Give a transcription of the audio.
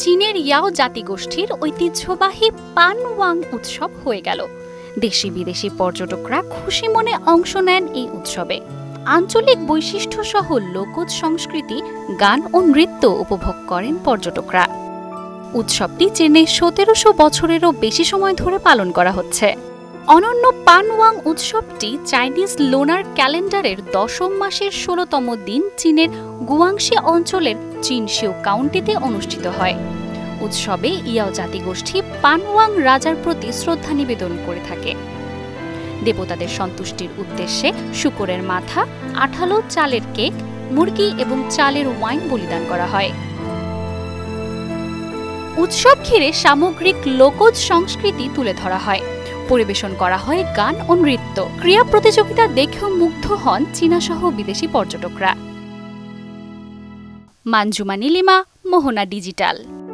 চীনের ইয়াও জাতিগোষ্ঠীর ঐতিহ্যবাহী পানওয়াং উৎসব হয়ে গেল। দেশি বিদেশি পর্যটকরা খুশি মনে অংশ নেন এই উৎসবে। আঞ্চলিক বৈশিষ্ট্য সহ লোকজ সংস্কৃতি, গান ও নৃত্য উপভোগ করেন পর্যটকরা। উৎসবটি চীনে 1700 বছরেরও বেশি সময় ধরে পালন করা হচ্ছে। অনন্য পানওয়াং উৎসবটি চাইনিজ লোনার ক্যালেন্ডারের 10ম মাসের 16তম দিন চীনের গুয়াংশি অঞ্চলের চিনশিউ কাউন্টিতে অনুষ্ঠিত হয়। উৎসবে ইয়াও জাতিগোষ্ঠী পানওয়াং রাজার প্রতি শ্রদ্ধা নিবেদন করে থাকে। দেবতাদের সন্তুষ্টির উদ্দেশ্যে শূকরের মাথা, আঠালো চালের কেক, মুরগি এবং চালের ওয়াইন বলিদান করা হয়। উৎসব ঘিরে সামগ্রিক লোকজ সংস্কৃতি তুলে ধরা হয়, পরিবেশন করা হয় গান ও নৃত্য। ক্রীড়া প্রতিযোগিতা দেখেও মুগ্ধ হন চীনাসহ বিদেশি পর্যটকরা। মানজুমা নীলিমা, মোহনা ডিজিটাল।